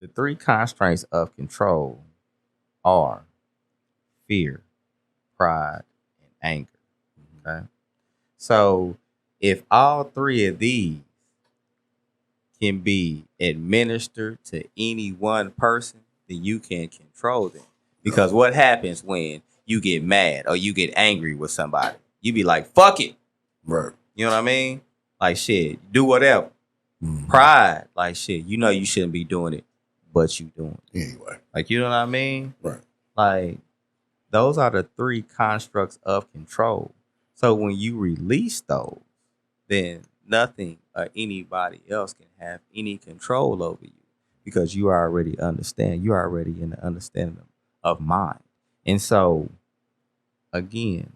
The three constraints of control are fear, pride, and anger. Okay. So if all three of these can be administered to any one person, then you can control them. Because what happens when you get mad or you get angry with somebody? You be like, fuck it. Right. You know what I mean? Like shit, do whatever. Pride, like shit, you know you shouldn't be doing it, but you doing it. Anyway. Like, you know what I mean? Right. Like, those are the three constructs of control. So when you release those, then nothing or anybody else can have any control over you because you already understand. You're already in the understanding of mind. And so, again,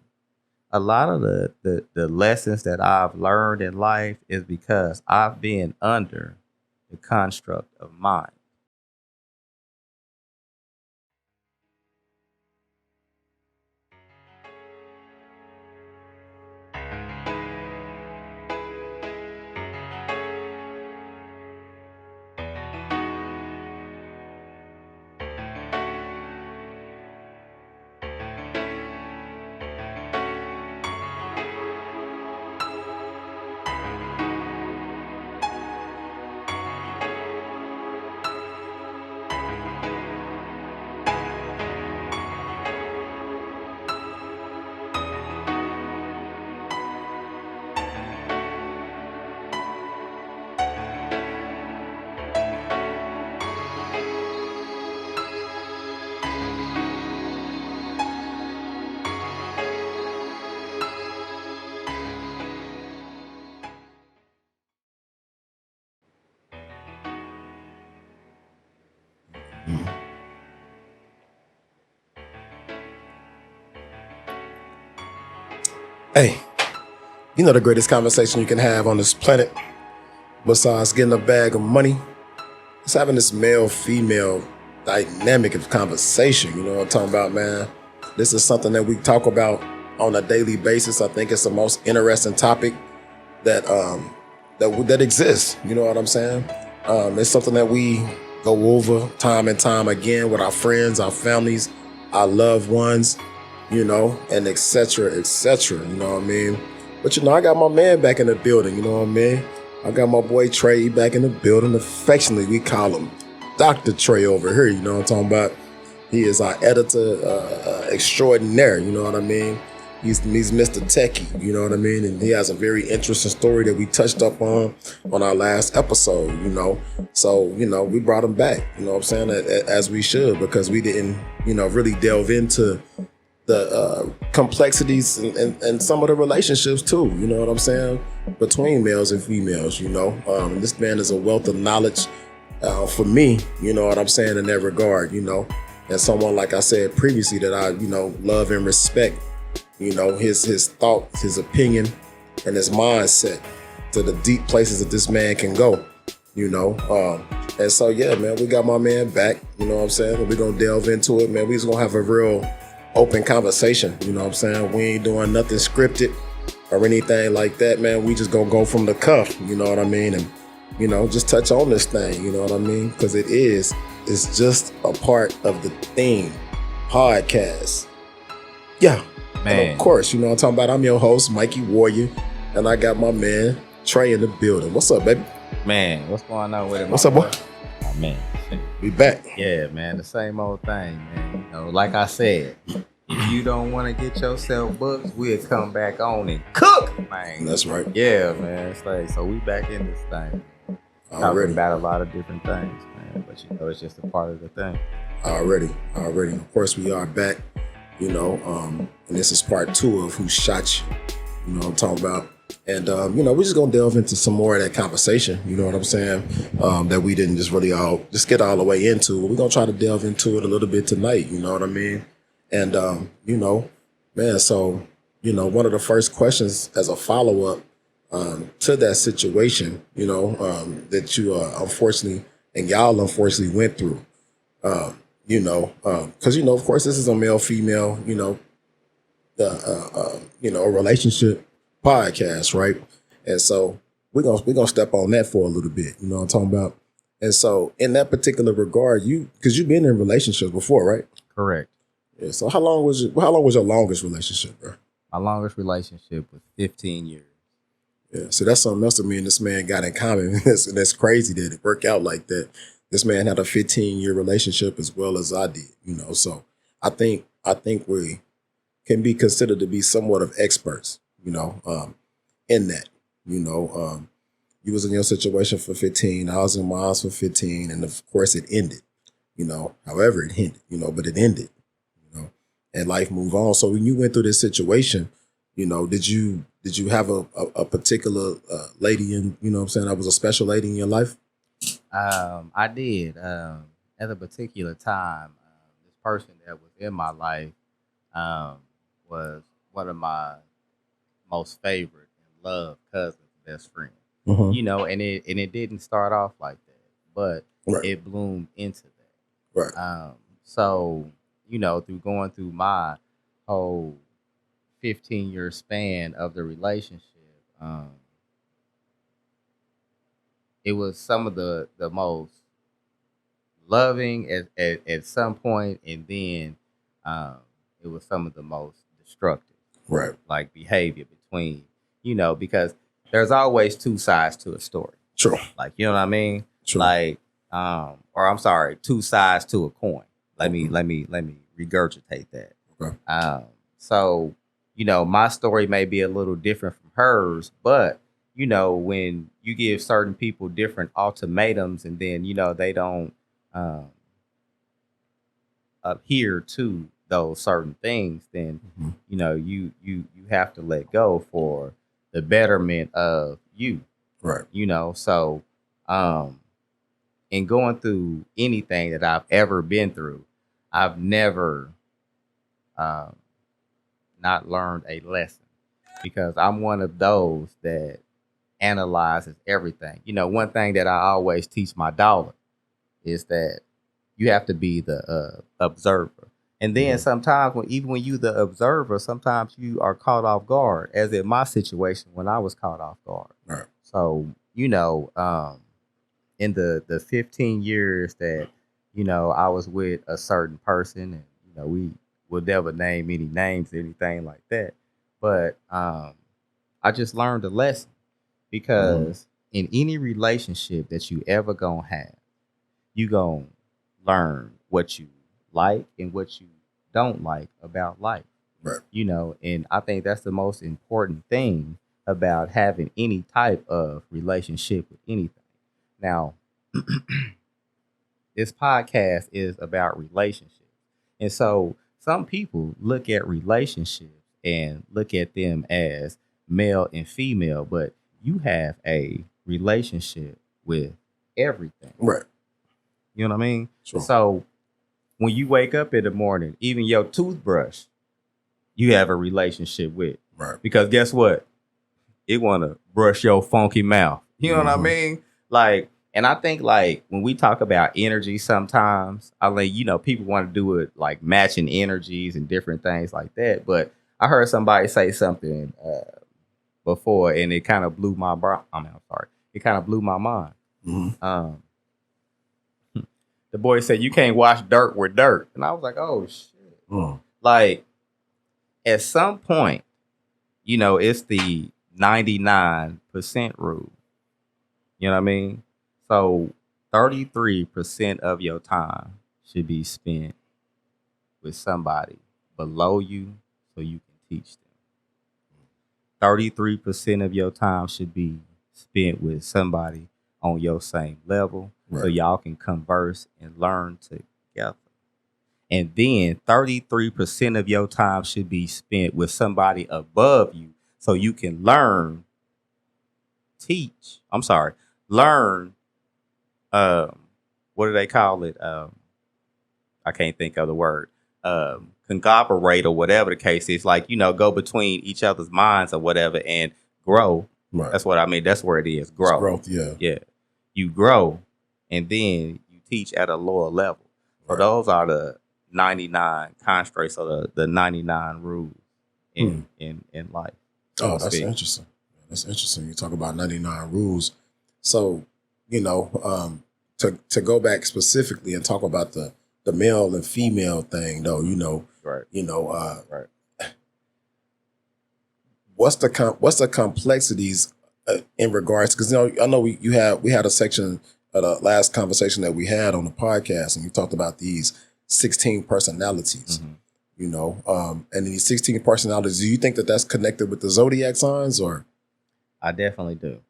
a lot of the lessons that I've learned in life is because I've been under the construct of mind. Hey, you know the greatest conversation you can have on this planet, besides getting a bag of money, is having this male-female dynamic of conversation. You know what I'm talking about, man? This is something that we talk about on a daily basis. I think it's the most interesting topic that that exists. You know what I'm saying? It's something that we go over time and time again with our friends, our families, our loved ones, you know, and et cetera, you know what I mean? But, you know, I got my man back in the building, you know what I mean? I got my boy Trey back in the building. Affectionately, we call him Dr. Trey over here, you know what I'm talking about? He is our editor extraordinaire, you know what I mean? He's Mr. Techie, you know what I mean? And he has a very interesting story that we touched up on our last episode, you know? So, you know, we brought him back, you know what I'm saying? As we should, because we didn't, you know, really delve into the complexities and some of the relationships too, you know what I'm saying, between males and females, you know. This man is a wealth of knowledge for me, you know what I'm saying, in that regard, you know, and someone, like I said previously, that I, you know, love and respect, you know, his thoughts, his opinion, and his mindset to the deep places that this man can go, you know. And so, yeah, man, we got my man back, you know what I'm saying, we're gonna delve into it, man. We just gonna have a real open conversation, you know what I'm saying? We ain't doing nothing scripted or anything like that, man. We just gonna go from the cuff, you know what I mean? And, you know, just touch on this thing, you know what I mean? Because it's just a part of the theme podcast. Yeah. Man. And of course, you know what I'm talking about? I'm your host, Mikey Warrior, and I got my man, Trey, in the building. What's up, baby? Man, what's going on with it? What's up, boy? Oh, man. We back. Yeah, man, the same old thing, man. You know, like I said, if you don't want to get yourself booked, we'll come back on and cook, man. That's right. Yeah, man. It's like, so we back in this thing. Talking about a lot of different things, man. But you know, it's just a part of the thing. Already. Of course, we are back, you know, and this is part 2 of Who Shot You. You know what I'm talking about? And, you know, we're just going to delve into some more of that conversation, you know what I'm saying, that we didn't just really get all the way into. We're going to try to delve into it a little bit tonight, you know what I mean? And, you know, man, so, you know, one of the first questions as a follow-up to that situation, you know, that you unfortunately, and y'all unfortunately went through, you know, because, you know, of course, this is a male-female, you know, you know, a relationship podcast, right? And so we're gonna step on that for a little bit, you know what I'm talking about? And so in that particular regard, because you've been in relationships before, right? Correct. Yeah. So how long was your longest relationship, bro? My longest relationship was 15 years. Yeah. So that's something else that me and this man got in common. That's crazy that it worked out like that. This man had a 15-year relationship as well as I did, So I think we can be considered to be somewhat of experts, in that. You was in your situation for 15, I was in mine for 15, and of course it ended, however it ended, but it ended, and life moved on. So when you went through this situation, did you have a particular lady in, what I'm saying, that was a special lady in your life? I did. At a particular time, this person that was in my life was one of my most favorite and loved cousins, best friend. And it didn't start off like that, but Right. it bloomed into that. Right. So, through going through my whole 15-year span of the relationship, it was some of the most loving at some point, and then it was some of the most destructive, Right. like behavior between, because there's always two sides to a story. True. Like, you know what I mean? True. Like, or I'm sorry, two sides to a coin. Let me regurgitate that. Okay. So, my story may be a little different from hers, but when you give certain people different ultimatums and then, they don't adhere to those certain things, then, you have to let go for the betterment of you. Right. So in going through anything that I've ever been through, I've never not learned a lesson, because I'm one of those that analyzes everything. One thing that I always teach my daughter is that you have to be the observer. And then sometimes even when you the observer, sometimes you are caught off guard, as in my situation when I was caught off guard. Right. So, in the 15 years that, I was with a certain person, and, we will never name any names or anything like that. But I just learned a lesson, because in any relationship that you ever gonna have, you gonna learn what you like and what you don't like about life. Right. And I think that's the most important thing about having any type of relationship with anything. Now, this podcast is about relationships. And so some people look at relationships and look at them as male and female, but you have a relationship with everything. Right. You know what I mean? Sure. So when you wake up in the morning, even your toothbrush, you have a relationship with. Right. Because guess what? It want to brush your funky mouth. You know what I mean? Like, and I think, like, when we talk about energy sometimes, people want to do it like matching energies and different things like that. But I heard somebody say something before, and it kind of blew my it kind of blew my mind. Mm-hmm. The boy said, "You can't wash dirt with dirt." And I was like, oh, shit. Mm. Like, at some point, it's the 99% rule. You know what I mean? So 33% of your time should be spent with somebody below you so you can teach them. 33% of your time should be spent with somebody on your same level, so y'all can converse and learn together. And then 33% of your time should be spent with somebody above you so you can learn, what do they call it? I can't think of the word. Conglomerate, or whatever the case is, like, go between each other's minds or whatever and grow. Right. That's what I mean. That's where it is. Grow. It's growth, yeah. Yeah. You grow, and then you teach at a lower level. So those are the 99 constraints, or the 99 rules in life. Oh, that's interesting. That's interesting. You talk about 99 rules. So, to go back specifically and talk about the male and female thing, though, Right. Right. what's the complexities in regards, because I know we had a section of the last conversation that we had on the podcast, and we talked about these 16 personalities. Mhm. And these 16 personalities, do you think that that's connected with the zodiac signs, or? I definitely do.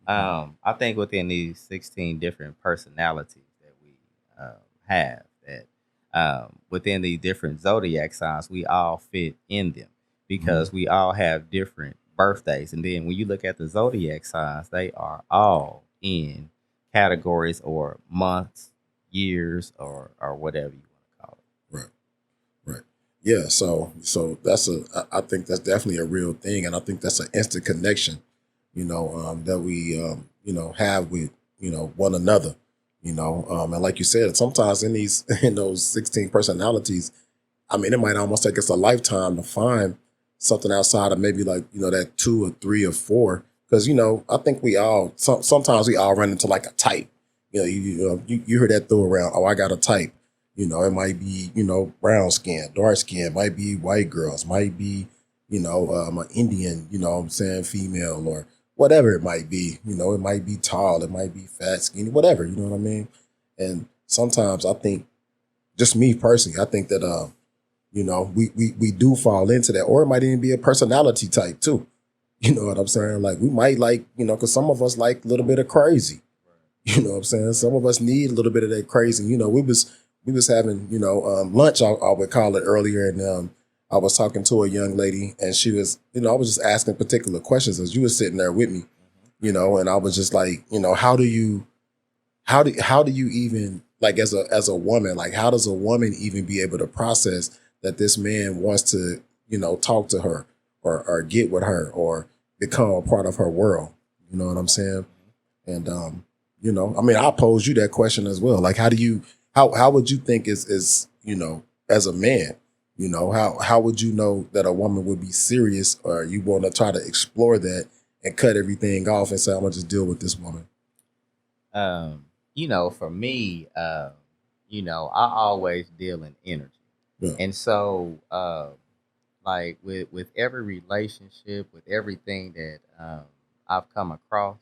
I think within these 16 different personalities that we have, that within these different zodiac signs, we all fit in them because we all have different birthdays. And then when you look at the zodiac signs, they are all in categories or months, years, or whatever you want to call it. Right. Right. Yeah. So I think that's definitely a real thing, and I think that's an instant connection, that we have with one another, and like you said, sometimes in those 16 personalities, I mean, it might almost take us a lifetime to find something outside of maybe like that 2 or 3 or 4, because I think we all sometimes we all run into like a type. You hear that throw around. Oh, I got a type. It might be, brown skin, dark skin, might be white girls, might be, an Indian, what I'm saying, female, or whatever it might be. It might be tall, it might be fat, skinny, whatever, you know what I mean? And sometimes I think, just me personally, I think that, we do fall into that, or it might even be a personality type too. You know what I'm saying? Like we might like, because some of us like a little bit of crazy. You know what I'm saying? Some of us need a little bit of that crazy. We was having, lunch, I would call it, earlier, and I was talking to a young lady, and she was, I was just asking particular questions as you were sitting there with me, and I was just like, how do you even, like, as a woman, like, how does a woman even be able to process that this man wants to, talk to her or get with her or become a part of her world? You know what I'm saying? And I mean, I posed you that question as well. Like, how would you think is as a man, how would you know that a woman would be serious, or you want to try to explore that and cut everything off and say, I'm gonna just deal with this woman? For me, I always deal in energy. Yeah. And so, like with every relationship, with everything that I've come across,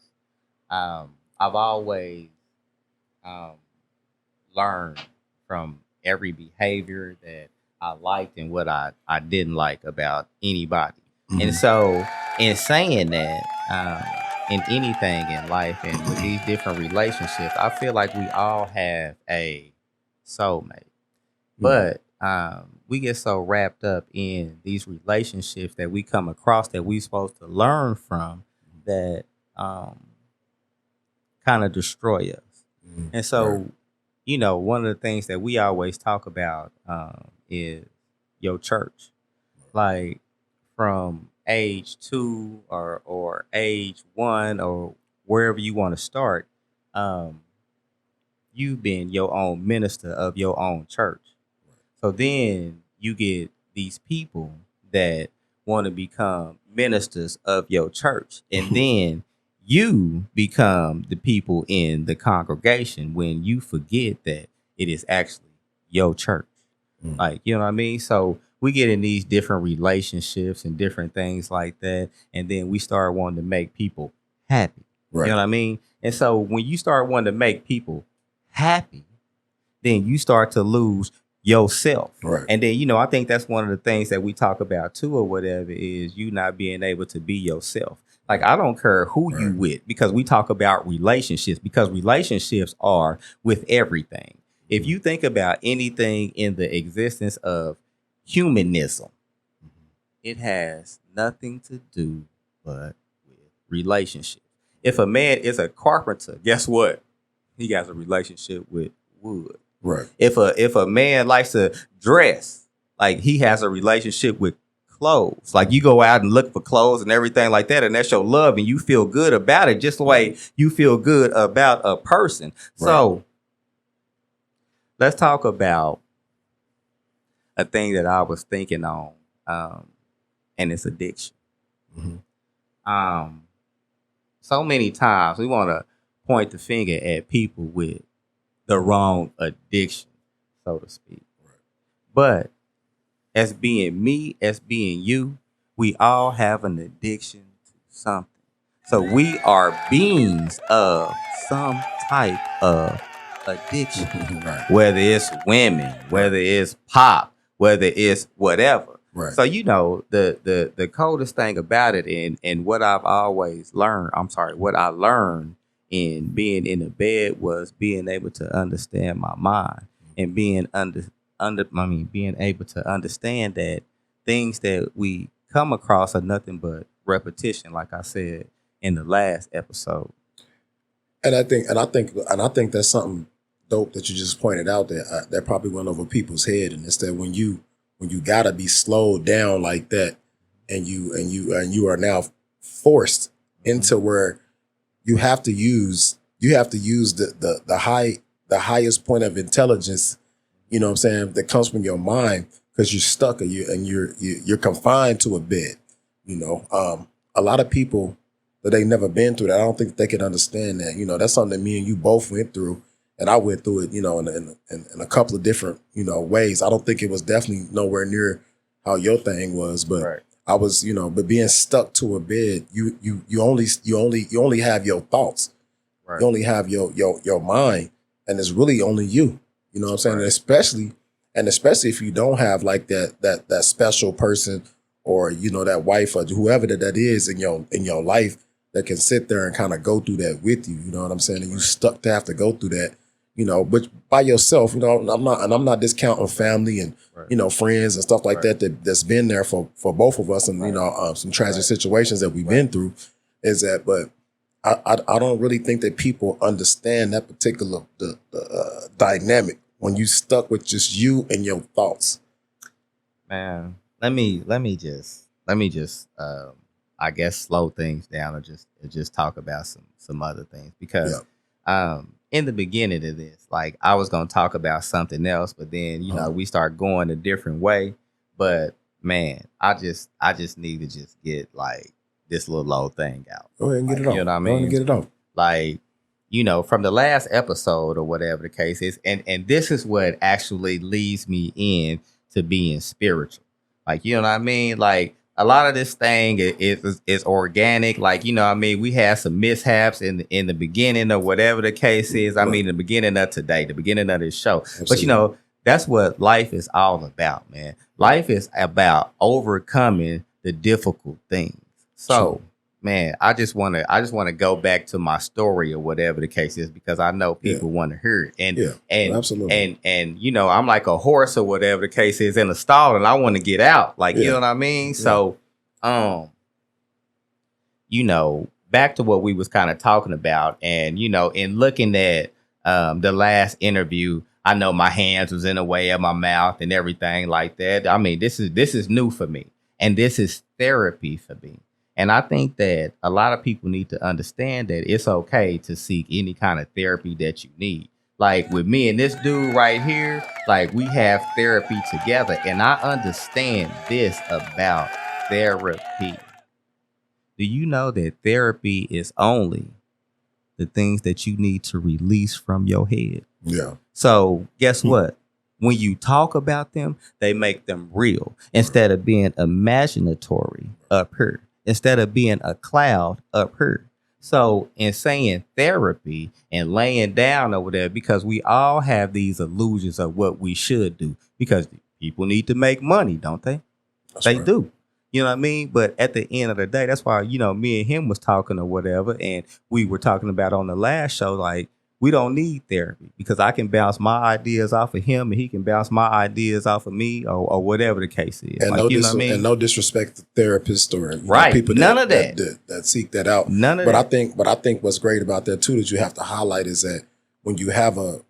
I've always um, learned from every behavior that I liked and what I didn't like about anybody. Mhm. And so, in saying that, in anything in life and with these different relationships, I feel like we all have a soulmate. But we get so wrapped up in these relationships that we come across that we supposed to learn from that kind of destroy us. Mhm. And so, Right. one of the things that we always talk about is your church. Like from age 2 or age 1 or wherever you want to start, um, you've been your own minister of your own church. So then you get these people that want to become ministers of your church. And then you become the people in the congregation when you forget that it is actually your church. Mm. Like, you know what I mean? So we get in these different relationships and different things like that. And then we start wanting to make people happy. Right. You know what I mean? And so when you start wanting to make people happy, then you start to lose yourself. Right. And then, I think that's one of the things that we talk about too, or whatever, is you not being able to be yourself. Like, I don't care who you with, because we talk about relationships, because relationships are with everything. If you think about anything in the existence of humanism, it has nothing to do but with relationships. If a man is a carpenter, guess what? He got a relationship with wood. Right. If a man likes to dress, like, he has a relationship with clothes. Like, you go out and look for clothes and everything like that, and that's your love, and you feel good about it, just the way you feel good about a person. Right. So let's talk about a thing that I was thinking on, and it's addiction. Mhm. So many times we want to point the finger at people with the wrong addiction, so to speak. But as being me, as being you, we all have an addiction to something. So we are beings of some type of addiction, Right. whether it's women, whether it's pop, whether it's whatever. Right. So the coldest thing about it, and what I've always learned, what I learned in being in the bed was being able to understand my mind and being being able to understand that things that we come across are nothing but repetition, like I said in the last episode. And I think that's something dope that you just pointed out that probably went over people's head, and it's that when you gotta be slowed down like that, and you are now forced into where you have to use the highest point of intelligence, you know what I'm saying, that comes from your mind, because you're stuck, and you're confined to a bed. You know, a lot of people that they never been through that, I don't think they can understand that. You know, that's something that me and you both went through, and I went through it, you know, in a couple of different, you know, ways. I don't think it was definitely nowhere near how your thing was, but Right. I was, you know, but being stuck to a bed, you only have your thoughts. Right. You only have your mind, and it's really only you. You know what I'm saying? Right. And especially if you don't have like that special person, or, you know, that wife or whoever that is in your life that can sit there and kind of go through that with you. You know what I'm saying? And you stuck to have to go through that, you know, but by yourself. You know, I'm not discounting family and Right. you know, friends and stuff like Right. that's been there for both of us, and you know, some tragic situations that we've been through. Is that, but I don't really think that people understand that particular dynamic when you stuck with just you and your thoughts. Man, let me just I guess slow things down, or just talk about some other things, because in the beginning of this, like, I was gonna talk about something else, but then we start going a different way. But man, I just need to just get like this little old thing out. Go ahead and get Like, it off. you know what I Go ahead mean? and get it off. Like, from the last episode or whatever the case is, and this is what actually leads me in to being spiritual. Like, you know what I mean? Like, a lot of this thing is organic. Like, you know what I mean? We had some mishaps in the beginning or whatever the case is. I mean, the beginning of today, the beginning of this show. Absolutely. But, that's what life is all about, man. Life is about overcoming the difficult things. So, True. man, I just want to go back to my story or whatever the case is, because I know people want to hear it. And absolutely. and I'm like a horse or whatever the case is in a stall, and I want to get out. Like, you know what I mean? So, back to what we was kind of talking about, and in looking at the last interview, I know my hands was in the way of my mouth and everything like that. I mean, this is new for me, and this is therapy for me. And I think that a lot of people need to understand that it's okay to seek any kind of therapy that you need. Like with me and this dude right here, like, we have therapy together, and I understand this about therapy. Do you know that therapy is only the things that you need to release from your head? Yeah. So guess what? When you talk about them, they make them real instead of being imaginatory up here, instead of being a cloud up here. So in saying therapy and laying down over there, because we all have these illusions of what we should do, because people need to make money, don't they? They do. You know what I mean? But at the end of the day, that's why, me and him was talking or whatever. And we were talking about on the last show, like, we don't need therapy, because I can bounce my ideas off of him, and he can bounce my ideas off of me, or whatever the case is. And, like, no, you know what I mean? And no disrespect to therapists or Right. people None of that. that seek that out. None of but that. I think what's great about that too, that you have to highlight, is that when you have a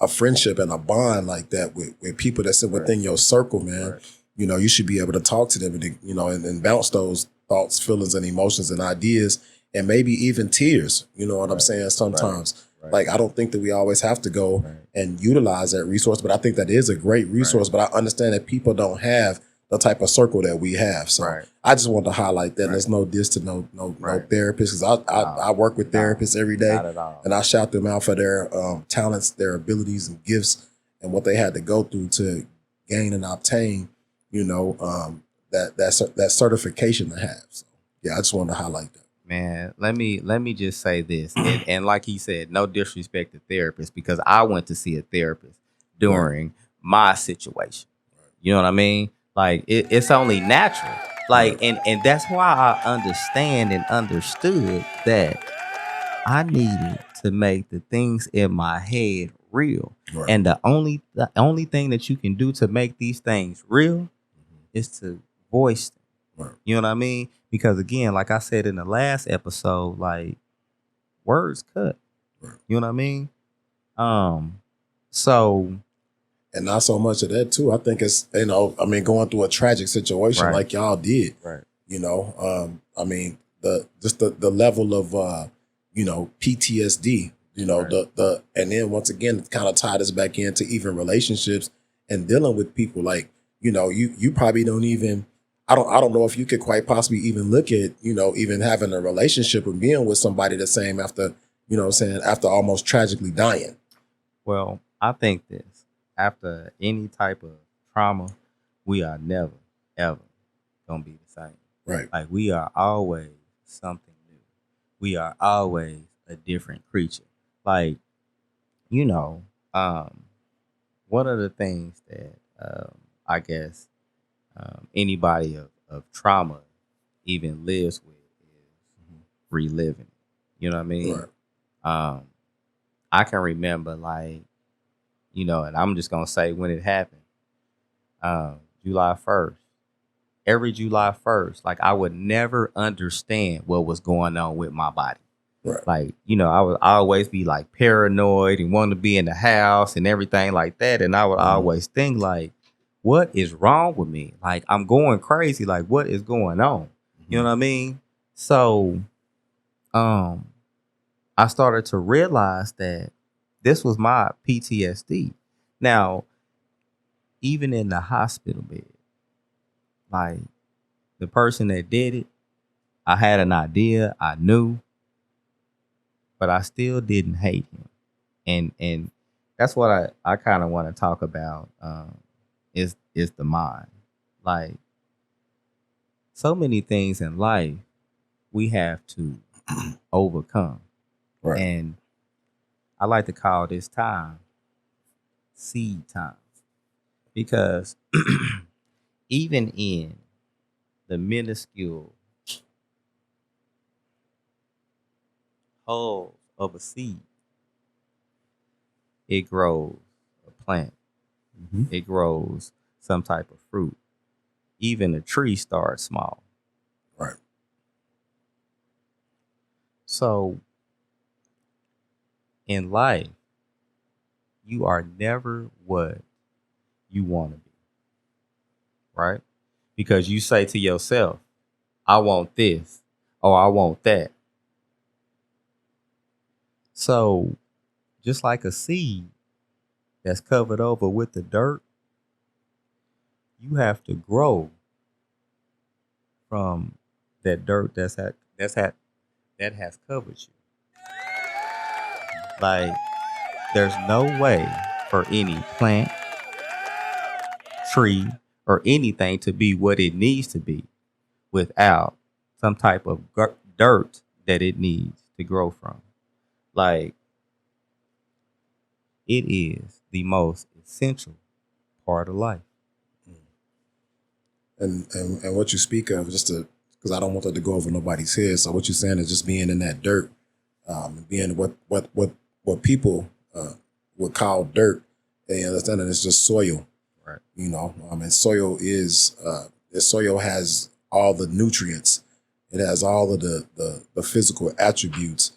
friendship and a bond like that with people that sit within your circle, man, you should be able to talk to them and bounce those thoughts, feelings, and emotions and ideas, and maybe even tears. You know what I'm saying? Sometimes. Right. Like, I don't think that we always have to go and utilize that resource, but I think that is a great resource. But I understand that people don't have the type of circle that we have. So Right. I just want to highlight that. Right. There's no diss to no Right. therapists, because I work with No, therapists every day, not at all. and I shout them out for their talents, their abilities and gifts, and what they had to go through to gain and obtain, that certification to have. So yeah, I just wanted to highlight that. Man, let me just say this, and like he said, no disrespect to therapists, because I went to see a therapist during my situation. You know what I mean? Like it's only natural. Like and that's why I understand and understood that I needed to make the things in my head real. Right. And the only thing that you can do to make these things real is to voice them. Right. You know what I mean? Because again, like I said in the last episode, like words cut. Right. You know what I mean? So And not so much of that too. I think it's, going through a tragic situation Right. like y'all did. right. The level of PTSD, Right. and then once again kind of tied us back into even relationships and dealing with people. Like, you probably don't even, I don't know if you could quite possibly even look at, even having a relationship or being with somebody the same after, after almost tragically dying. Well, I think this. After any type of trauma, we are never, ever gonna be the same. Right. Like we are always something new. We are always a different creature. Like, one of the things that I guess anybody of trauma even lives with is reliving. You know what I mean? Right. I can remember and I'm just gonna say when it happened, July 1st. Every July 1st, like I would never understand what was going on with my body. Right. Like, I would always be like paranoid and want to be in the house and everything like that. And I would always think like, what is wrong with me? Like I'm going crazy. Like what is going on? You know what I mean? So, I started to realize that this was my PTSD. Now, even in the hospital bed, like the person that did it, I had an idea, I knew, but I still didn't hate him. And that's what I kind of want to talk about is the mind. Like so many things in life we have to overcome. Right. And I like to call this time seed time, because even in the minuscule hull of a seed, it grows a plant. It grows some type of fruit. Even a tree starts small. Right. So in life, you are never what you want to be, right? Because you say to yourself, I want this, or I want that. So just like a seed that's covered over with the dirt, you have to grow from that dirt that has covered you. Like there's no way for any plant, tree, or anything to be what it needs to be without some type of dirt that it needs to grow from. Like it is the most essential part of life. And what you speak of, just to, because I don't want that to go over nobody's head. So what you're saying is just being in that dirt, being what people would call dirt. They understand that it's just soil. Right. And soil is the soil has all the nutrients. It has all of the physical attributes,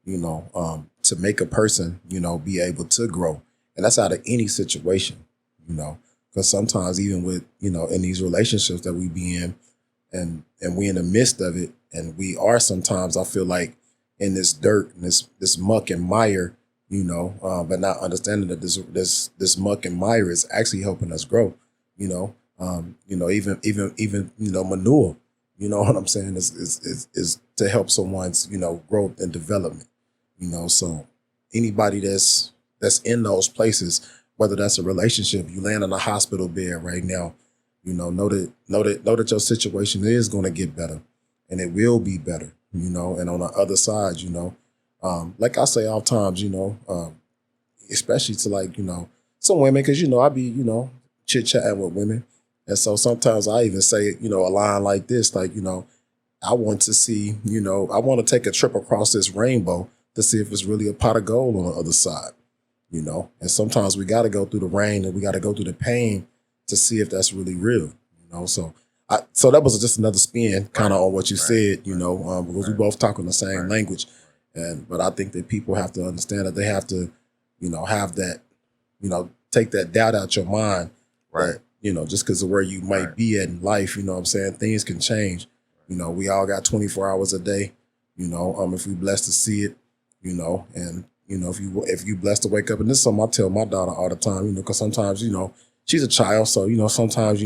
to make a person, be able to grow. And that's out of any situation, because sometimes even with, in these relationships that we be in and we in the midst of it, and we are sometimes, I feel like, in this dirt and this muck and mire, but not understanding that this muck and mire is actually helping us grow, You know, even manure. You know what I'm saying? Is to help someone's growth and development. You know, so anybody that's in those places, whether that's a relationship, you land in a hospital bed right now, know that your situation is going to get better, and it will be better. You know, and on the other side, like I say all times, especially to some women, because I be chit chatting with women, and so sometimes I even say a line like this, I want to see, I want to take a trip across this rainbow to see if it's really a pot of gold on the other side, and sometimes we got to go through the rain and we got to go through the pain to see if that's really real, so. So that was just another spin kind of on what you said, because we both talk on the same language. But I think that people have to understand that they have to, have that, take that doubt out your mind. Right. That, just because of where you might be at in life, what I'm saying? Things can change. We all got 24 hours a day, if we blessed to see it, and, if you blessed to wake up, and this is something I tell my daughter all the time, because sometimes, she's a child. So, sometimes,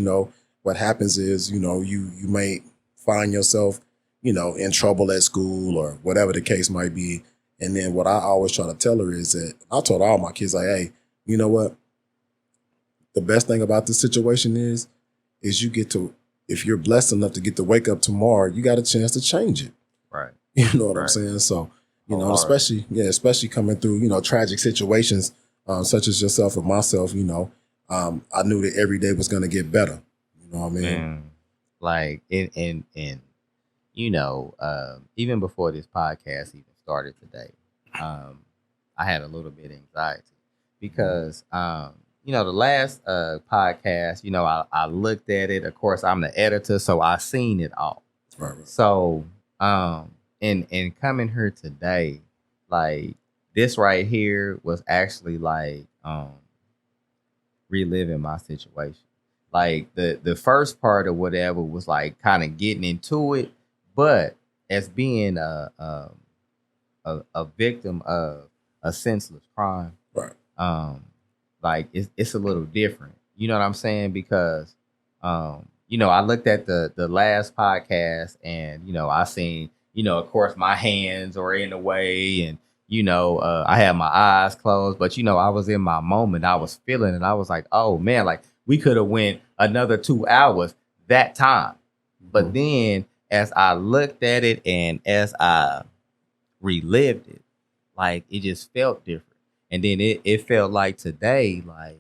what happens is, you may find yourself, in trouble at school or whatever the case might be. And then what I always try to tell her is that I told all my kids, like, hey, you know what? The best thing about this situation is you get to, if you're blessed enough to get to wake up tomorrow, you got a chance to change it. Right. You know what I'm saying? So, especially coming through, tragic situations such as yourself or myself, I knew that every day was going to get better. You know what I mean? Like in even before this podcast even started today, I had a little bit of anxiety because the last podcast, I looked at it. Of course, I'm the editor, so I seen it all. Right. So and coming here today, like this right here was actually like reliving my situation. Like the first part of whatever was like kind of getting into it, but as being a victim of a senseless crime, right? Like it's a little different. You know what I'm saying? Because I looked at the last podcast and I seen of course my hands are in the way and I had my eyes closed, but I was in my moment. I was feeling it. I was like, oh man, like. We could have went another 2 hours that time. But then as I looked at it and as I relived it, like it just felt different. And then it felt like today, like,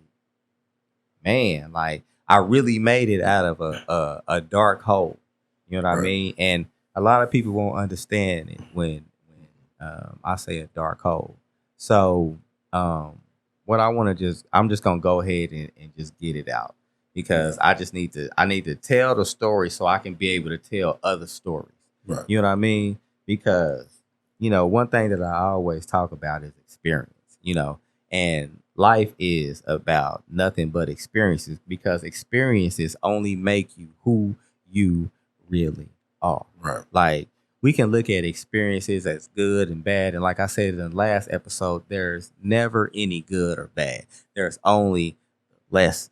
man, like I really made it out of a dark hole. You know what I mean? And a lot of people won't understand it when I say a dark hole. So what I'm just gonna go ahead and just get it out because I need to tell the story so I can be able to tell other stories. Right. You know what I mean? Because one thing that I always talk about is experience. And life is about nothing but experiences because experiences only make you who you really are. Right. Like. We can look at experiences as good and bad. And like I said in the last episode, there's never any good or bad. There's only less.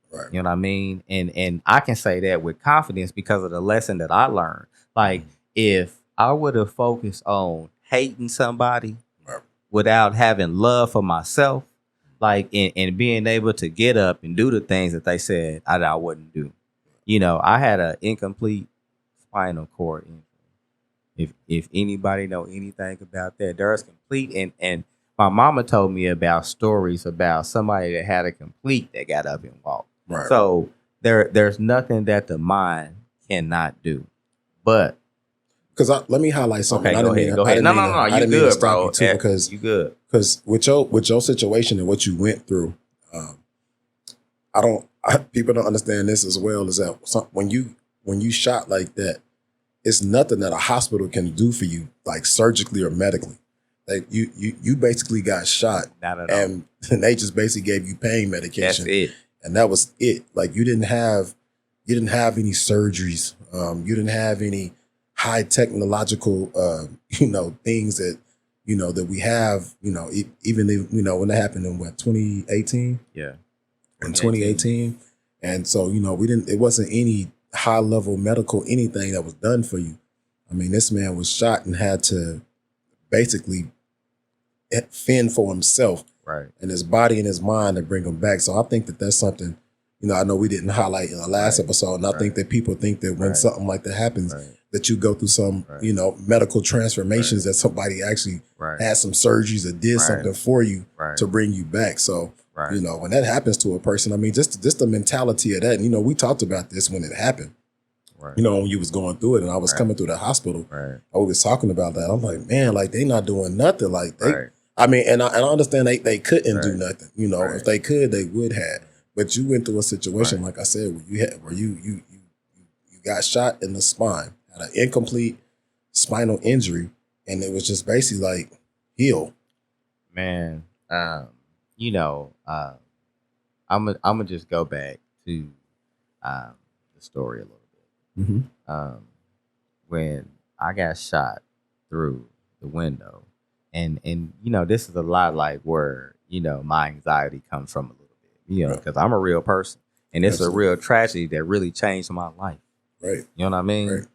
Right. You know what I mean? And I can say that with confidence because of the lesson that I learned. Like if I would have focused on hating somebody without having love for myself, like and being able to get up and do the things that they said I wouldn't do. I had an incomplete spinal cord injury. If anybody know anything about that, there's complete and my mama told me about stories about somebody that had a complete that got up and walked. Right. So there's nothing that the mind cannot do. But because let me highlight something. Okay, go ahead. No, you good, bro. Because you good. Because with your situation and what you went through, people don't understand this as well. Is that when you shot like that. It's nothing that a hospital can do for you, like surgically or medically. Like you basically got shot, and they just basically gave you pain medication. That's it, and that was it. Like you didn't have any surgeries. You didn't have any high technological, things that that we have. Even when that happened in 2018. Yeah, in 2018. And so, it wasn't any high level medical anything that was done for you. I mean, this man was shot and had to basically fend for himself Right. and his body and his mind to bring him back. So I think that that's something, I know we didn't highlight in the last Right. episode. And I think that people think that when Right. something like that happens, Right. that you go through some, Right. medical transformations, that somebody actually Right. had some surgeries or did Right. something for you Right. to bring you back. So, Right. when that happens to a person, I mean, just the mentality of that. And, we talked about this when it happened. Right. When you was going through it and I was Right. coming through the hospital, Right. I was talking about that. I'm like, man, like they not doing nothing. Like they, Right. I mean, and I understand they couldn't do Right. nothing. Right. If they could, they would have. But you went through a situation, Right. like I said, where you got shot in the spine, had an incomplete spinal injury, and it was just basically like heal. Man, I'm gonna just go back to the story a little bit. Mm-hmm. When I got shot through the window, and this is a lot like where my anxiety comes from a little bit, Right. because I'm a real person, and it's Absolutely. a real tragedy that really changed my life. Right. You know what I mean? Right.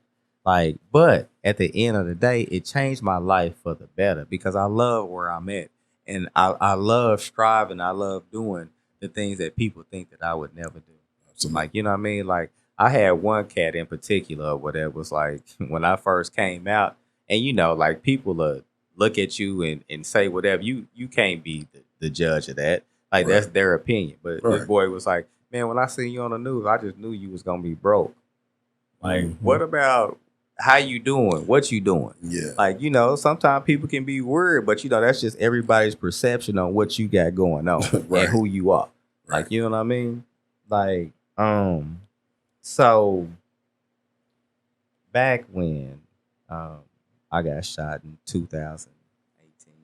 Like, but at the end of the day, it changed my life for the better because I love where I'm at. And I love striving. I love doing the things that people think that I would never do. Absolutely. Like, you know what I mean? Like, I had one cat in particular where that was like, when I first came out, and like people look at you and say whatever. You can't be the judge of that. Like, Right. that's their opinion. But Right. this boy was like, man, when I seen you on the news, I just knew you was going to be broke. Like, Mhm. what about how you doing? What you doing? Yeah. Like, sometimes people can be worried, but that's just everybody's perception on what you got going on Right. and who you are. Right. Like, you know what I mean? Like, so back when I got shot in 2018,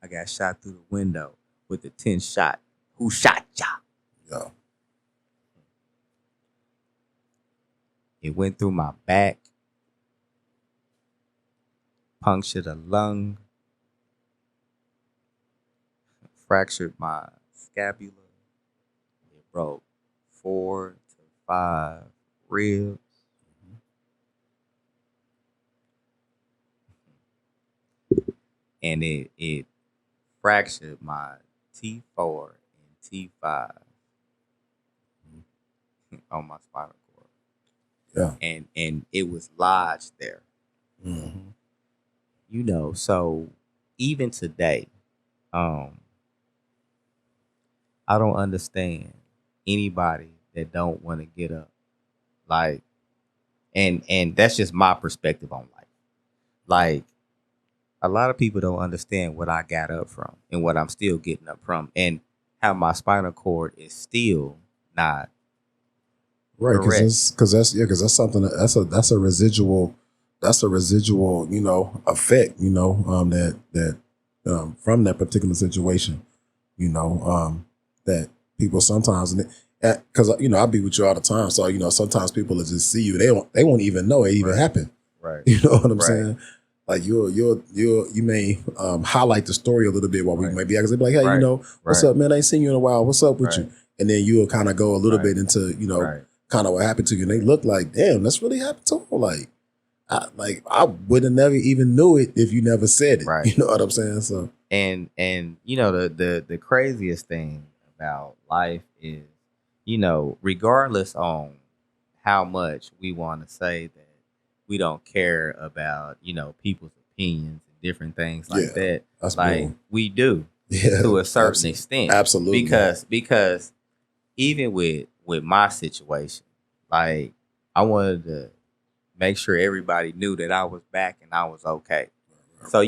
I got shot through the window with the 10 shot. Who shot ya? Yeah. It went through my back, punctured a lung, fractured my scapula. It broke 4 to 5 ribs. And it fractured my T4 and T5 on my spinal cord. Yeah. And it was lodged there. Mm-hmm. So even today, I don't understand anybody that don't want to get up. Like, and that's just my perspective on life. Like, a lot of people don't understand what I got up from and what I'm still getting up from, and how my spinal cord is still not Right, correct. because that's something that's a residual effect that from that particular situation, that people sometimes, because I be with you all the time, so sometimes people will just see you, they won't even know it even Right. happened. Right. You know what I'm Right. saying? Like you may highlight the story a little bit while we Right. might be asking, like, hey, Right. what's Right. up, man? I ain't seen you in a while. What's up with you? Right. And then you'll kind of go a little Right. bit into Right. kind of what happened to you, and they look like, damn, that's really happened to him. I would have never even knew it if you never said it. Right. You know what I'm saying? So And the craziest thing about life is, regardless on how much we want to say that we don't care about, people's opinions and different things like Yeah, that, that's like cool. we do Yeah, to a certain absolutely. extent. Absolutely. Because even with my situation, like, I wanted to make sure everybody knew that I was back and I was okay. So,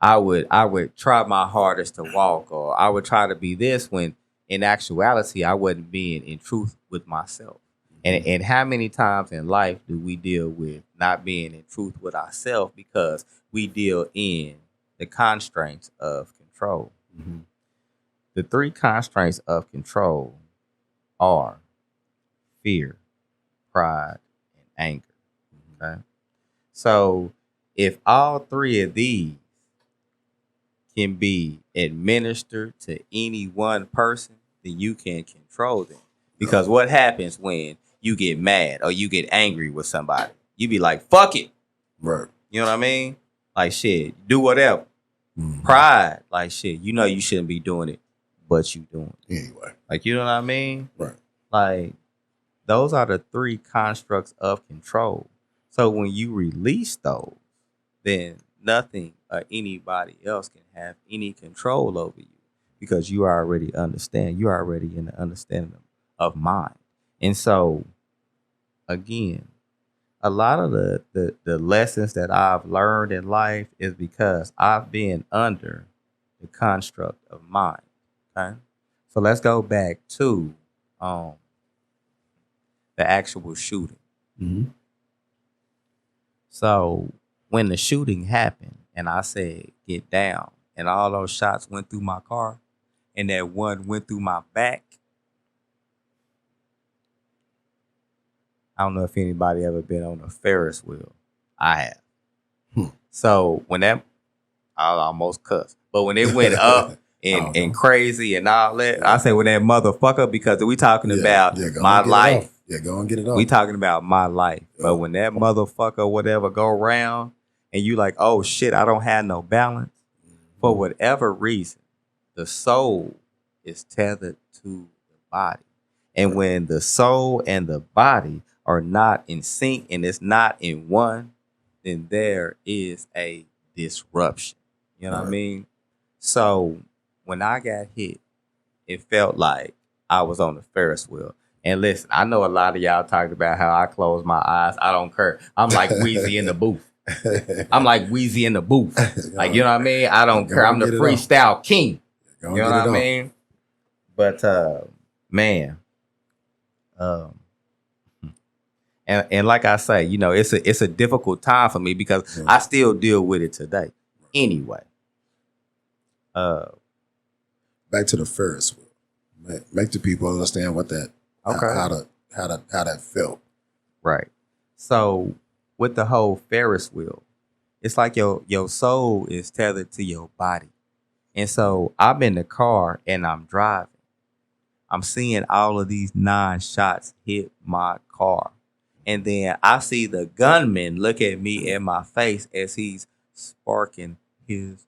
I would try my hardest to walk, or I would try to be this, when in actuality I wasn't being in truth with myself. And how many times in life do we deal with not being in truth with ourselves because we deal in the constraints of control? Mhm. The 3 constraints of control are fear, pride, and anger. Okay. So if all 3 of these can be administered to any one person, then you can control them. Because what happens when you get mad or you get angry with somebody? You be like, fuck it. Right. You know what I mean? Like, shit, do whatever. Mhm. Pride, like, shit, you know you shouldn't be doing it, but you doing it. Anyway. Like, you know what I mean? Right. Like, those are the three constructs of control. So when you release those, then nothing or anybody else can have any control over you because you already understand. You're already in the understanding of mind. And so, again, a lot of the lessons that I've learned in life is because I've been under the construct of mind. Okay. So let's go back to the actual shooting. Mm-hmm. So when the shooting happened and I said, get down, and all those shots went through my car and that one went through my back. I don't know if anybody ever been on a Ferris wheel. I have. So when that, I almost cussed, but when it went up and crazy and all that, I say when that motherfucker, because we talking about my life. Yeah, go and get it off. We talking about my life. But when that motherfucker whatever go around and you like, oh shit, I don't have no balance. For whatever reason, the soul is tethered to the body. And when the soul and the body are not in sync and it's not in one, then there is a disruption. You know what I mean? So when I got hit, it felt like I was on the Ferris wheel. And listen, I know a lot of y'all talked about how I close my eyes. I don't care. I'm like Weezy in the booth. I'm like Weezy in the booth. Like, you know what I mean? I don't care. I'm the freestyle king. You know what I mean? But man, and like I say, you know, it's a difficult time for me because I still deal with it today. Anyway, back to the Ferris wheel. Make the people understand what that. How that felt. Right. So with the whole Ferris wheel, it's like your soul is tethered to your body. And so I'm in the car and I'm driving. I'm seeing all of these 9 shots hit my car. And then I see the gunman look at me in my face as he's sparking his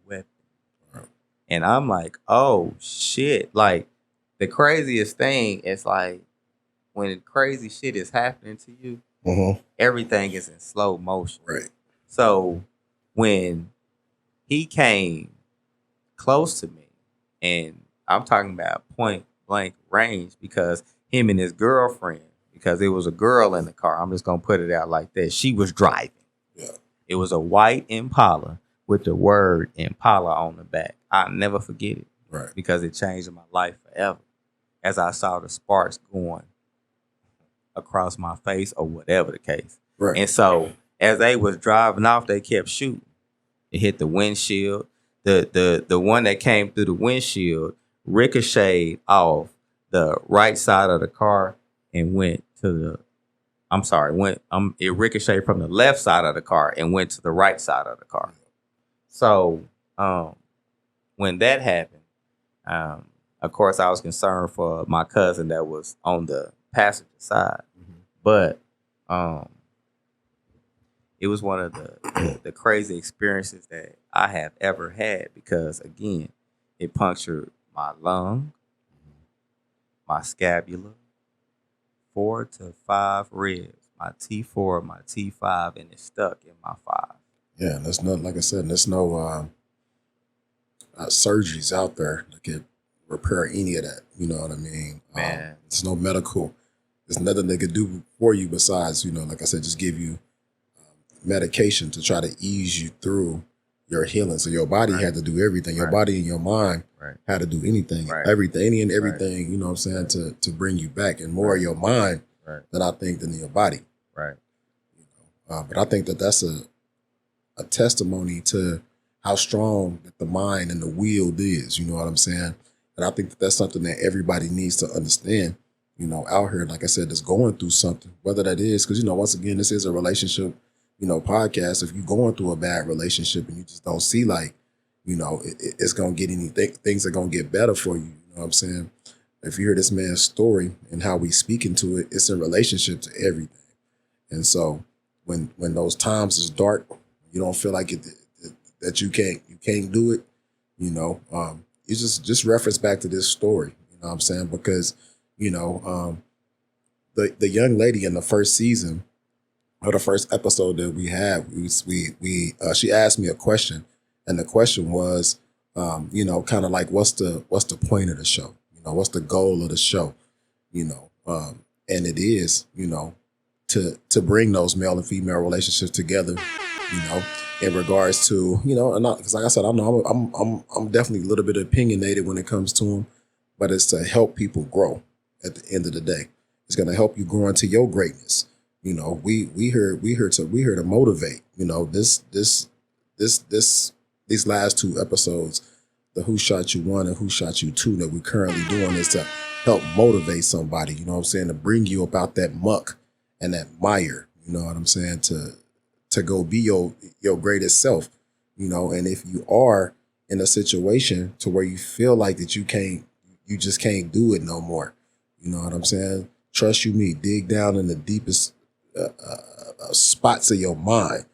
weapon. And I'm like, oh shit. Like, the craziest thing is like when crazy shit is happening to you, everything is in slow motion. Right. So when he came close to me, and I'm talking about point blank range because him and his girlfriend, because it was a girl in the car, I'm just going to put it out like that. She was driving. Yeah. It was a white Impala with the word Impala on the back. I'll never forget it. Right. Because it changed my life forever. As I saw the sparks going across my face or whatever the case. Right. And so as they was driving off, they kept shooting. It hit the windshield. The one that came through the windshield ricocheted off the right side of the car and went to the, it ricocheted from the left side of the car and went to the right side of the car. So when that happened, of course, I was concerned for my cousin that was on the passenger side, but it was one of the crazy experiences that I have ever had because, again, it punctured my lung, my scapula, 4 to 5 ribs, my T4, my T5, and it stuck in my 5. Yeah, there's no, like I said, there's no surgeries out there that could repair any of that. You know what I mean? Man. There's no medical. There's nothing they could do for you besides, you know, like I said, just give you medication to try to ease you through your healing. So your body had to do everything. Your body and your mind had to do anything, everything, and everything, you know what I'm saying, to bring you back. And more your mind than I think than your body. Right. You know? But I think that that's a testimony to how strong that the mind and the will is, you know what I'm saying? And I think that that's something that everybody needs to understand, you know, out here, like I said, that's going through something, whether that is, because, you know, once again, this is a relationship, you know, podcast. If you're going through a bad relationship and you just don't see like, you know, it's going to get anything, things are going to get better for you, you know what I'm saying? if you hear this man's story and how we speak into it, it's in relationship to everything. And so when those times is dark, you don't feel like that you can't do it. You just reference back to this story. You know what I'm saying? Because you know the young lady in the first season or the first episode that we had, she asked me a question, and the question was, kind of like what's the point of the show? What's the goal of the show? And it is, to bring those male and female relationships together, in regards to, and because like I said, I know I'm definitely a little bit opinionated when it comes to them, but it's to help people grow. At the end of the day, it's going to help you grow into your greatness. We here to motivate. These last two episodes, the Who Shot You One and Who Shot You Two that we're currently doing is to help motivate somebody. You know what I'm saying? To bring you about that muck and that mire. You know what I'm saying? To go be your greatest self. And if you are in a situation to where you feel like that you just can't do it no more. You know what I'm saying? Trust you me, dig down in the deepest spots of your mind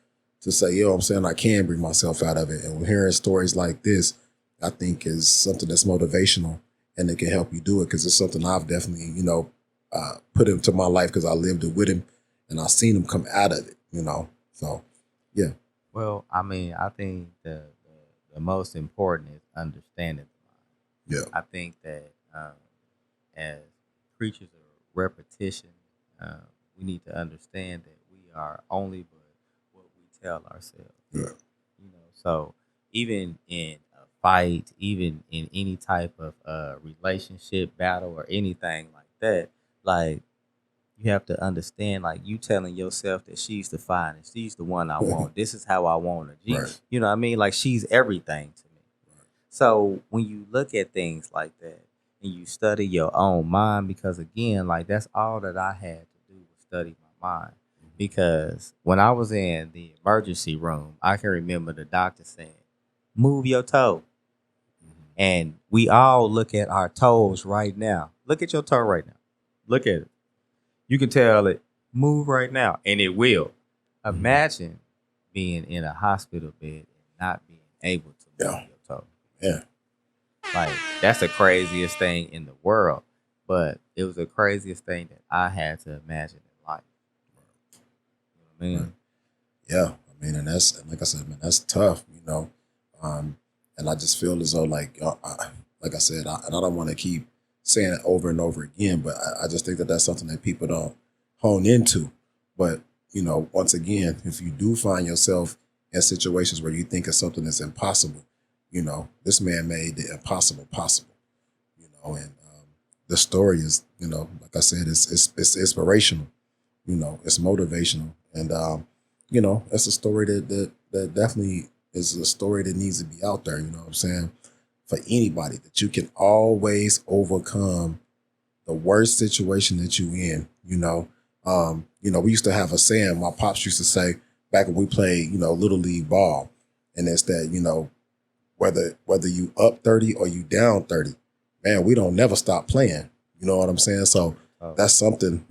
to say, I'm saying, I can bring myself out of it. And hearing stories like this, I think is something that's motivational and it can help you do it, because it's something I've definitely, put into my life because I lived it with him and I've seen him come out of it, So, yeah. Well, I mean, I think the most important is understanding the mind. Yeah. I think that as creatures of repetition, we need to understand that we are only but what we tell ourselves. Yeah. So even in a fight, even in any type of relationship battle or anything like that, like you have to understand, like you telling yourself that she's the finest, she's the one I want. This is how I want her. Right. You know what I mean? Like she's everything to me. So when you look at things like that and you study your own mind, because again, like that's all that I had to do was study my mind. Because when I was in the emergency room, I can remember the doctor saying, move your toe. And we all look at our toes right now. Look at your toe right now. Look at it. You can tell it, move right now, and it will. Imagine being in a hospital bed and not being able to move your toe. Yeah. Like, that's the craziest thing in the world. But it was the craziest thing that I had to imagine in life. You know what I mean? Yeah. I mean, and like I said, man, that's tough, and I just feel as though, like I said, and I don't want to keep saying it over and over again, but I just think that that's something that people don't hone into. But, once again, if you do find yourself in situations where you think of something that's impossible, this man made the impossible possible, and the story is, like I said, it's inspirational, it's motivational. And, it's a story that definitely is a story that needs to be out there, you know what I'm saying? For anybody, that you can always overcome the worst situation that you in, we used to have a saying my pops used to say back when we played, little league ball. And it's that, whether you up 30 or you down 30, man, we don't never stop playing. You know what I'm saying? So that's something,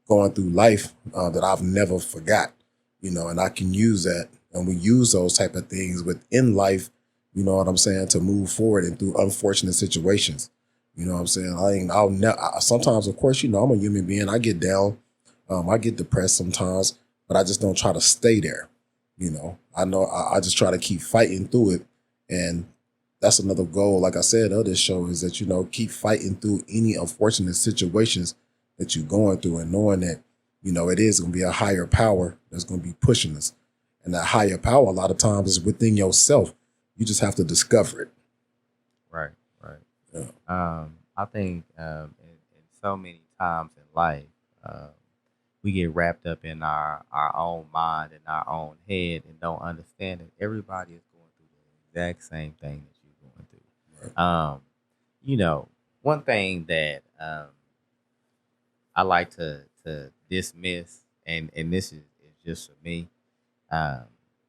going through life that I've never forgot, and I can use that. And we use those type of things within life, you know what I'm saying, to move forward and through unfortunate situations. You know what I'm saying? Sometimes, of course, I'm a human being. I get down. I get depressed sometimes, but I just don't try to stay there. I know I just try to keep fighting through it. And that's another goal, like I said, of this show is that, keep fighting through any unfortunate situations that you're going through, and knowing that, it is going to be a higher power that's going to be pushing us. And that higher power, a lot of times, is within yourself. You just have to discover it. Right. Yeah. I think in so many times in life, we get wrapped up in our own mind and our own head and don't understand that everybody is going through the exact same thing that you're going through. Right. One thing that I like to dismiss, and this is just for me,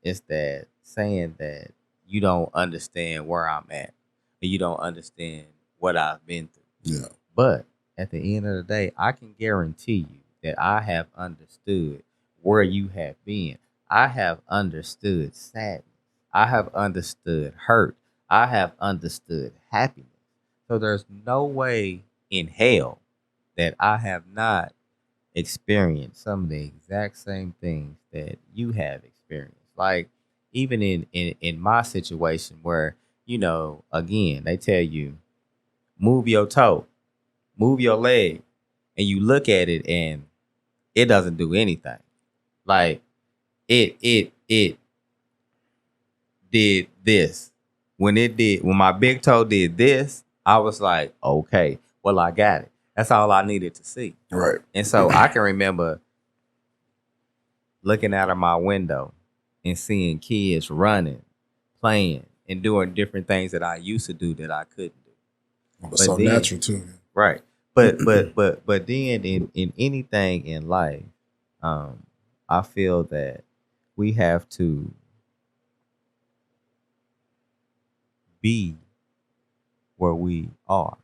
is that saying that you don't understand where I'm at, or you don't understand what I've been through. Yeah. But at the end of the day, I can guarantee you that I have understood where you have been. I have understood sadness. I have understood hurt. I have understood happiness. So there's no way in hell that I have not experienced some of the exact same things that you have experienced. Like even in my situation where, again, they tell you, move your toe, move your leg, and you look at it and it doesn't do anything. Like it did this. When my big toe did this, I was like, okay, well, I got it. That's all I needed to see. Right. And so I can remember looking out of my window and seeing kids running, playing, and doing different things that I used to do that I couldn't do. But so then, natural too. Right. But then in anything in life, I feel that we have to be where we are.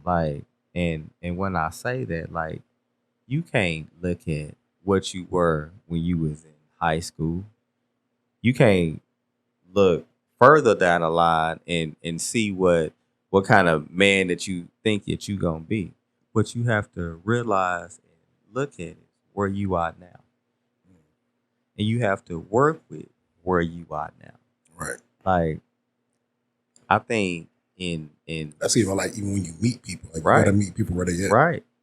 Like, and when I say that, like, you can't look at what you were when you was in high school. You can't look further down the line and see what kind of man that you think that you gonna be. What you have to realize and look at is where you are now. And you have to work with where you are now. Right. Like, I think in that's even when you meet people, like right. You gotta meet people where they at.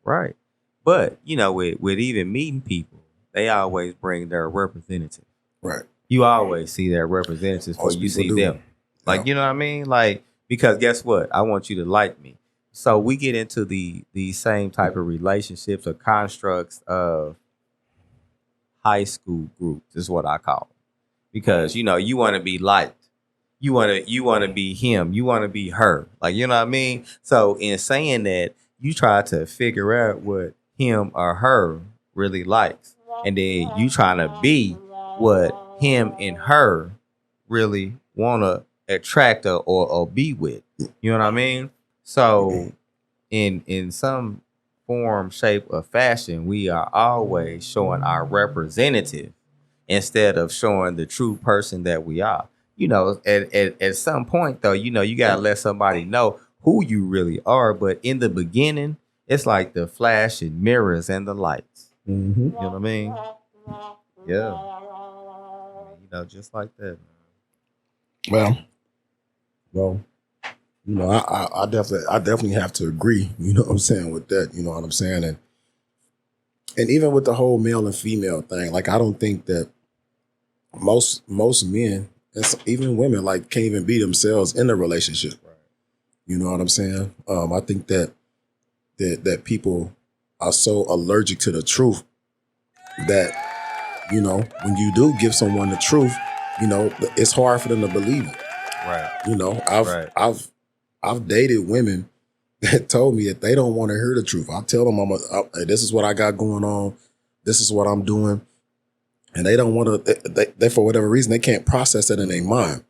Right. But with even meeting people, they always bring their representative. Right. You always see their representatives before you see them. Like, yeah. You know what I mean? Like, because guess what? I want you to like me. So we get into the same type of relationships or constructs of high school groups is what I call them. Because, you want to be liked. You want to be him. You want to be her. Like, you know what I mean? So in saying that, you try to figure out what him or her really likes. And then you trying to be what him and her really want to attract or be with. You know what I mean? So in some form, shape, or fashion, we are always showing our representative instead of showing the true person that we are. At some point, though, you got to let somebody know who you really are. But in the beginning, it's like the flashing mirrors and the lights. Mm-hmm. You know what I mean? Yeah. Just like that. Well, I definitely have to agree. You know what I'm saying with that. You know what I'm saying, and even with the whole male and female thing, like I don't think that most men and even women like can't even be themselves in a relationship. Right. You know what I'm saying? I think that people are so allergic to the truth that when you do give someone the truth, it's hard for them to believe it. Right. I've dated women that told me that they don't want to hear the truth. I tell them this is what I got going on. This is what I'm doing. And they don't want to, they for whatever reason, they can't process it in their mind.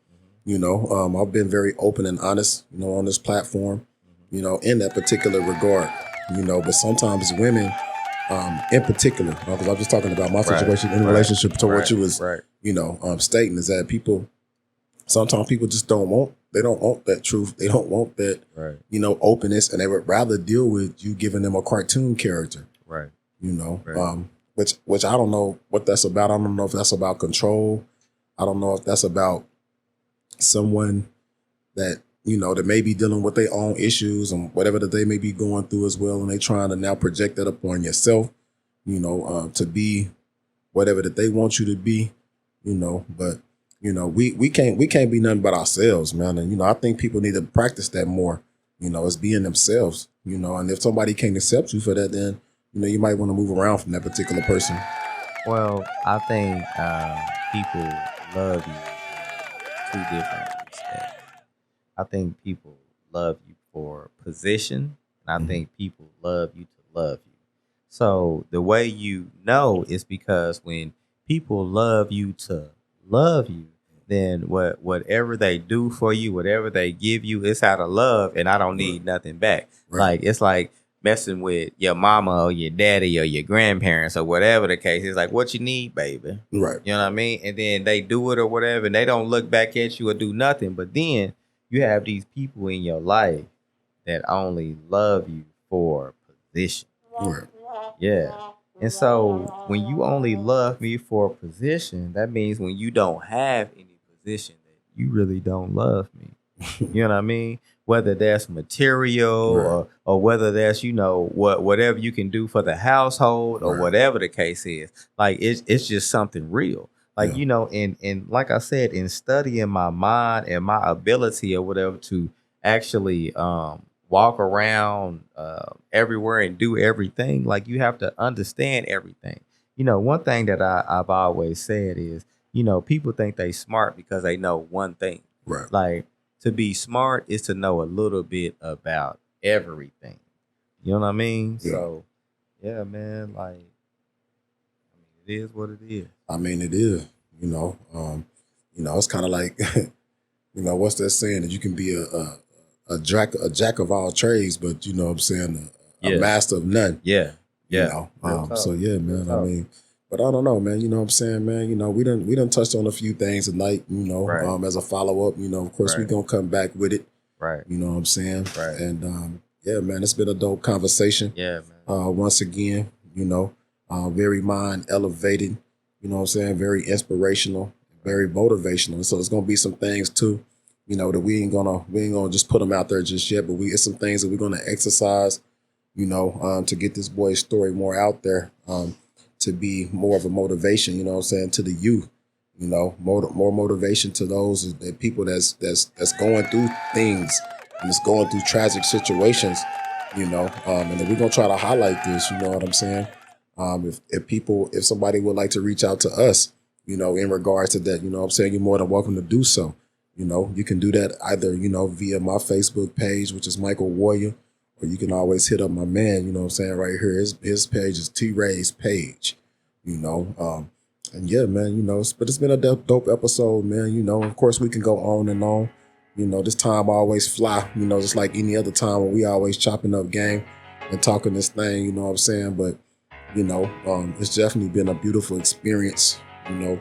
I've been very open and honest, on this platform, in that particular regard, but sometimes women, in particular, because I'm just talking about my situation in relationship to what you was, stating is that sometimes people just they don't want that truth. They don't want that, openness, and they would rather deal with you giving them a cartoon character. Right. Which I don't know what that's about. I don't know if that's about control. I don't know if that's about someone that, that may be dealing with their own issues and whatever that they may be going through as well. And they trying to now project that upon yourself, to be whatever that they want you to be, but, we can't be nothing but ourselves, man. And, I think people need to practice that more, as being themselves, and if somebody can't accept you for that, then, you might want to move around from that particular person. Well, I think people love you in two different respects. I think people love you for position, and I think people love you to love you. So the way you know is because when people love you to love you, then whatever they do for you, whatever they give you, it's out of love, and I don't need nothing back. Right. Like it's like messing with your mama or your daddy or your grandparents or whatever the case. It's like, what you need, baby. Right. You know what I mean? And then they do it or whatever, and they don't look back at you or do nothing. But then you have these people in your life that only love you for position. Right. Yeah. And so when you only love me for a position, that means when you don't have any position that you really don't love me. You know what I mean? Whether that's material Right. or whether that's, whatever you can do for the household or Right. whatever the case is. Like it's just something real. Like, Yeah. and like I said, in studying my mind and my ability or whatever to actually walk around everywhere and do everything, like you have to understand everything. One thing that I've always said is, people think they smart because they know one thing. Right. Like to be smart is to know a little bit about everything. You know what I mean? Yeah. So yeah, man, like it is what it is. I mean, it is. It's kind of like, what's that saying that you can be a jack of all trades, but you know what I'm saying, a Yeah. master of none. Yeah. Yeah. You know? Real talk. So yeah, man. Real talk. I mean, but I don't know, man. You know what I'm saying, man. We done touched on a few things tonight. Right. As a follow up. Of course, we Right. gonna come back with it. Right. You know what I'm saying? Right. And yeah, man, it's been a dope conversation. Yeah, man. Once again, very mind elevated. You know what I'm saying? Very inspirational, very motivational. So it's gonna be some things too. That we ain't gonna just put them out there just yet, but it's some things that we're gonna exercise. To get this boy's story more out there. To be more of a motivation, you know what I'm saying, to the youth, more motivation to those that people that's going through things and that's going through tragic situations, and then we're gonna try to highlight this, you know what I'm saying? If somebody would like to reach out to us, in regards to that, you know what I'm saying, you're more than welcome to do so. You can do that either, via my Facebook page, which is Michael Warrior, or you can always hit up my man, you know what I'm saying, right here. His page is T-Ray's page, and yeah, man, but it's been a dope episode, man. Of course we can go on and on. This time always fly, just like any other time when we always chopping up game and talking this thing, you know what I'm saying? But, it's definitely been a beautiful experience, to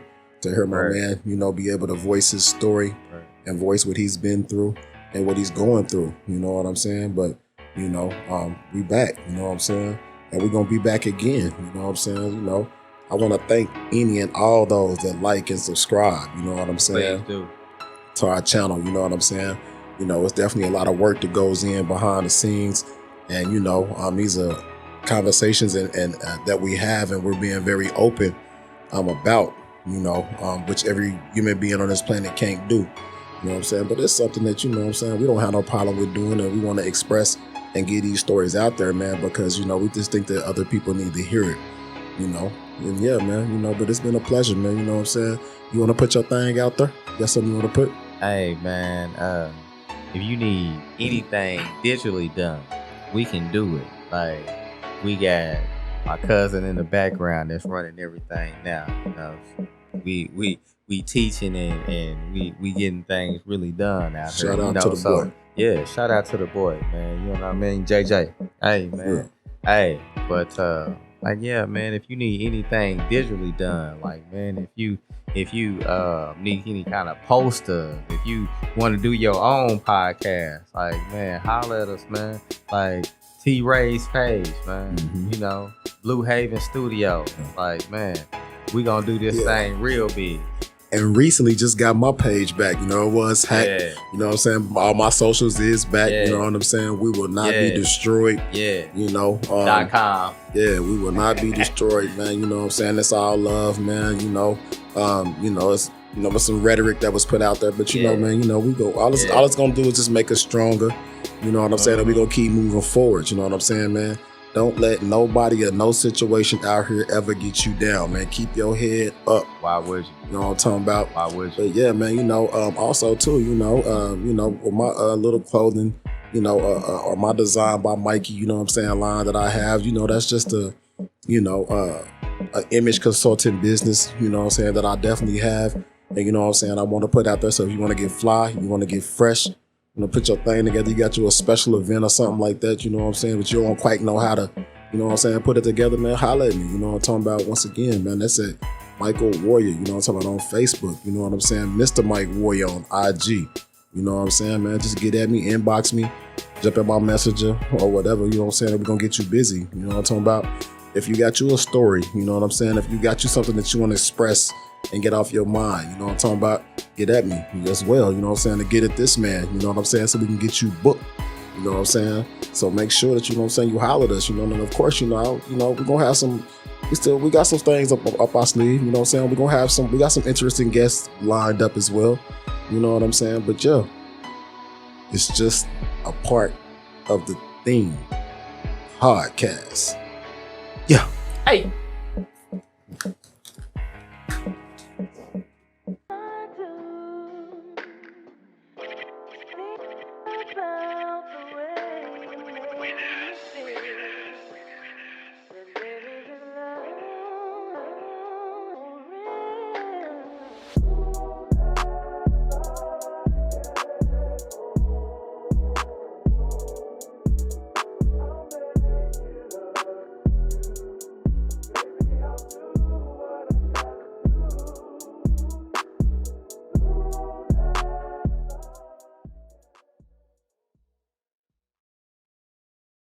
hear my Right. man, be able to voice his story Right. and voice what he's been through and what he's going through, you know what I'm saying? But, we back, you know what I'm saying? And we're going to be back again, you know what I'm saying? I want to thank any and all those that like and subscribe, you know what I'm saying? Please do. To our channel, you know what I'm saying? It's definitely a lot of work that goes in behind the scenes. And, these are conversations and that we have, and we're being very open about, which every human being on this planet can't do. You know what I'm saying? But it's something that, you know what I'm saying, we don't have no problem with doing, and we want to express and get these stories out there, man, because, we just think that other people need to hear it, And yeah, man, but it's been a pleasure, man, you know what I'm saying? You want to put your thing out there? Got something you want to put? Hey, man, if you need anything digitally done, we can do it. Like, we got my cousin in the background that's running everything now. We teaching and we getting things really done out here. Shout out to the boy. Yeah, shout out to the boy, man. You know what I mean? JJ. Hey, man. Yeah. Hey, but like, yeah, man, if you need anything digitally done, like, man, if you need any kind of poster, if you want to do your own podcast, like, man, holler at us, man. Like, T-Ray's page, man. Mhm. Blue Haven Studio. Like, man, we gonna do this thing real big. And recently just got my page back. It was hacked. Yeah, You know what I'm saying? All my socials is back. Yeah. You know what I'm saying? We will not be Yeah. destroyed. yeah. .com. .com. Yeah, we will not be destroyed, man. You know what I'm saying? It's all love, man. It's with some rhetoric that was put out there, but Yeah. man, we go. All it's gonna do is just make us stronger. You know what I'm saying? And we gonna keep moving forward. You know what I'm saying, man? Don't let nobody or no situation out here ever get you down, man. Keep your head up. Why would you? You know what I'm talking about? Why would you? But yeah, man, also too, with my little clothing, or my design by Mikey, you know what I'm saying, line that I have, that's just a image consulting business, you know what I'm saying, that I definitely have. And you know what I'm saying? I want to put out there. So if you want to get fly, you want to get fresh, you want to put your thing together, you got you a special event or something like that, you know what I'm saying? But you don't quite know how to, you know what I'm saying, put it together, man, holla at me. You know what I'm talking about? Once again, man, that's it. Michael Warrior, you know what I'm talking about, on Facebook, you know what I'm saying? Mr. Mike Warrior on IG. You know what I'm saying, man? Just get at me, inbox me, jump in my messenger or whatever, you know what I'm saying? We're going to get you busy. You know what I'm talking about? If you got you a story, you know what I'm saying? If you got you something that you want to express and get off your mind, you know what I'm talking about? Get at me as well, you know what I'm saying? To get at this man, you know what I'm saying? So we can get you booked, you know what I'm saying? So make sure that, you know what I'm saying, you holler at us, you know, and of course, we're gonna have some, we got some things up our sleeve, you know what I'm saying? We got some interesting guests lined up as well, you know what I'm saying? But yeah, it's just a part of the theme podcast. Yeah. Hey. About the way you make